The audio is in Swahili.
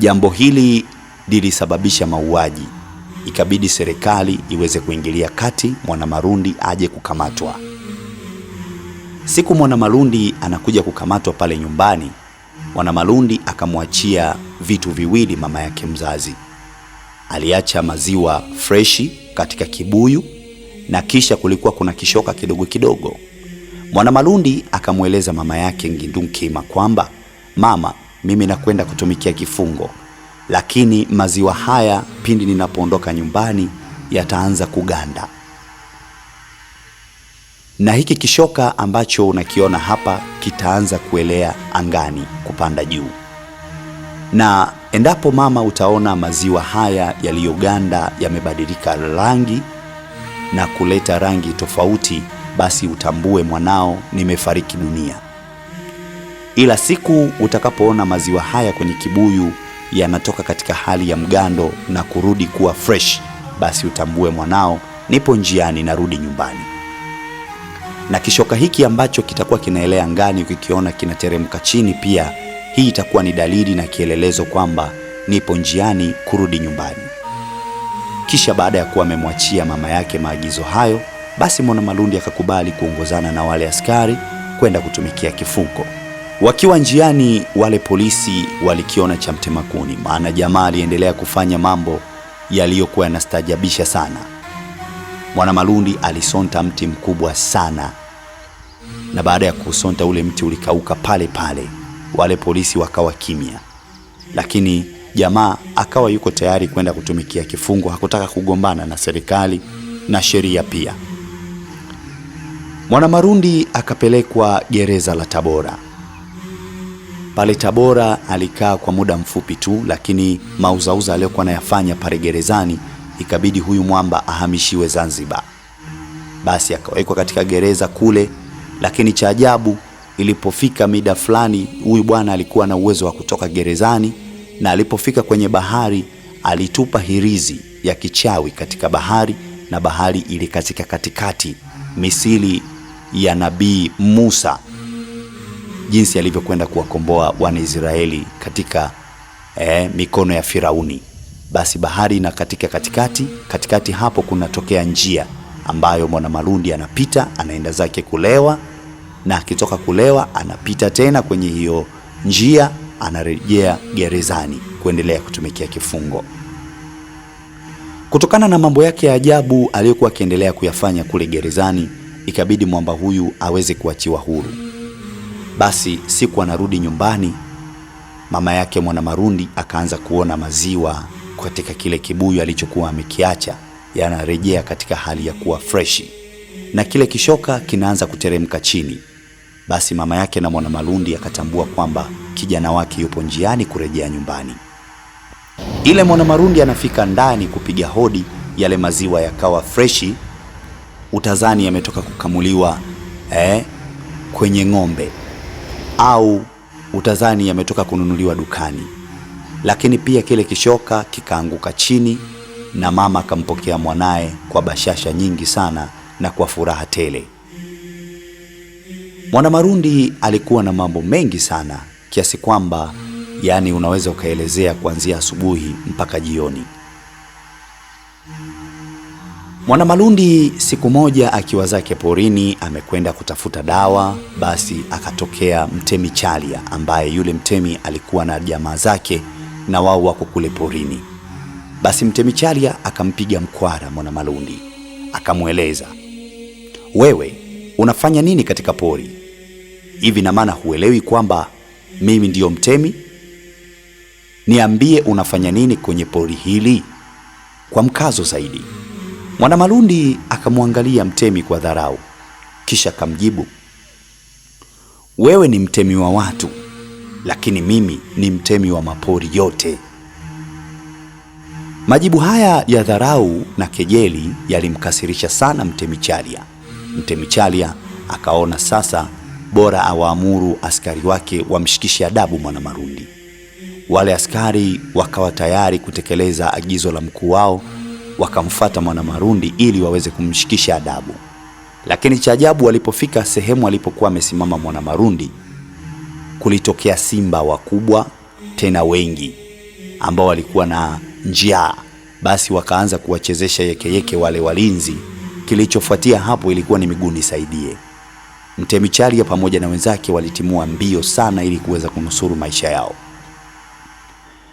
Jambo hili lilisababisha mauaji. Ikabidi serikali iweze kuingilia kati, Mwanamalundi aje kukamatwa. Siku Mwanamalundi anakuja kukamatwa pale nyumbani, Mwanamalundi akamwachia vitu viwili mama yake mzazi. Aliacha maziwa freshi katika kibuyu, na kisha kulikuwa kuna kishoka kidogo kidogo. Mwanamalundi akamweleza mama yake Ngindunkima kwamba, mama, mimi nakwenda kutumikia kifungo, lakini maziwa haya pindi ninapoondoka nyumbani yataanza kuganda. Na hiki kishoka ambacho unakiona hapa kitaanza kuelea angani kupanda juu. Na endapo mama utaona maziwa haya yaliyoganda yamebadilika rangi na kuleta rangi tofauti, basi utambue mwanao nimefariki dunia. Ila siku utakapoona maziwa haya kwenye kibuyu yanatoka katika hali ya mgando na kurudi kuwa fresh, basi utambue mwanao nipo njiani narudi nyumbani. Na kishoka hiki ambacho kitakuwa kinaelea angani ukikiona kinateremka chini pia, hii itakuwa ni dalili na kielelezo kwamba nipo njiani kurudi nyumbani. Kisha baada ya kuwa amemwachia mama yake maagizo hayo, basi Mwanamalundi akakubali kuongozana na wale askari kwenda kutumikia kifungo. Wakiwa njiani, wale polisi walikiona cha mtema kuni, maana jamaa aliendelea kufanya mambo yaliyokuwa yanastajabisha sana. Mwanamalundi alisonta mti mkubwa sana, na baada ya kusonta ule mti ulikauka pale pale. Wale polisi wakawa kimya, lakini jamaa akawa yuko tayari kwenda kutumikia kifungo. Hakutaka kugombana na serikali na sheria pia. Mwanamalundi akapelekwa gereza la Tabora. Pale Tabora alikaa kwa muda mfupi tu, lakini mauzauza aliyokuwa anayafanya pale gerezani ikabidi huyu mwamba ahamishiwe Zanzibar. Basi akawekwa katika gereza kule, lakini cha ajabu, ilipofika mida fulani, huyu bwana alikuwa na uwezo wa kutoka gerezani, na alipofika kwenye bahari alitupa hirizi ya kichawi katika bahari, na bahari ilikatika katikati, misili ya Nabii Musa, jinsi alivyokwenda kuwakomboa wana Israeli katika mikono ya Firauni. Basi bahari na katika katikati hapo kunatokea njia ambayo Mwanamalundi anapita, anaenda zake kulewa, na akitoka kulewa anapita tena kwenye hiyo njia, anarejea gerezani kuendelea kutumikia kifungo. Kutokana na mambo yake ya ajabu aliyokuwa akiendelea kuyafanya kule gerezani, ikabidi mwamba huyu aweze kuachiwa huru. Basi siku anarudi nyumbani, mama yake Mwanamalundi akaanza kuona maziwa katika kile kibuyu alichokuwa amekiacha yanarejea katika hali ya kuwa freshi, na kile kishoka kinaanza kuteremka chini. Basi mama yake na Mwanamalundi akatambua kwamba kijana wake yupo njiani kurejea nyumbani. Ile Mwanamalundi anafika ndani kupiga hodi, yale maziwa yakawa freshi, utazani yametoka kukamuliwa kwenye ng'ombe, au utazani yametoka kununuliwa dukani. Lakini pia kile kishoka kikaanguka chini, na mama akampokea mwanae kwa bashasha nyingi sana na kwa furaha tele. Mwanamalundi alikuwa na mambo mengi sana, kiasi kwamba unaweza ukaelezea kuanzia asubuhi mpaka jioni. Mwanamalundi siku moja akiwa zake porini amekwenda kutafuta dawa, basi akatokea mtemi Chalia, ambaye yule mtemi alikuwa na jamaa zake na wao wako kule porini. Basi mtemi Chalia akampiga mkwara Mwanamalundi, akamweleza, wewe unafanya nini katika pori? Hivi na maana huelewi kwamba mimi ndiyo mtemi? Niambie unafanya nini kwenye pori hili kwa mkazo zaidi. Mwanamalundi akamwangalia mtemi kwa dharau, kisha akamjibu, wewe ni mtemi wa watu, lakini mimi ni mtemi wa mapori yote. Majibu haya ya dharau na kejeli yalimkasirisha sana mtemi Chalia. Mtemi Chalia akaona sasa bora awaamuru askari wake wamshikishe adabu Mwanamalundi. Wale askari wakawa tayari kutekeleza agizo la mkuu wao, wakamfuata Mwanamalundi ili waweze kumshikisha adabu. Lakini cha ajabu, walipofika sehemu alipokuwa amesimama Mwanamalundi, kulitokea simba wakubwa tena wengi, ambao walikuwa na njaa, basi wakaanza kuwachezesha yekeyeke wale walinzi. Kilichofuatia hapo ilikuwa ni miguu nisaidie. Mtemi Chalia pamoja na wenzake walitimua mbio sana ili kuweza kunusuru maisha yao.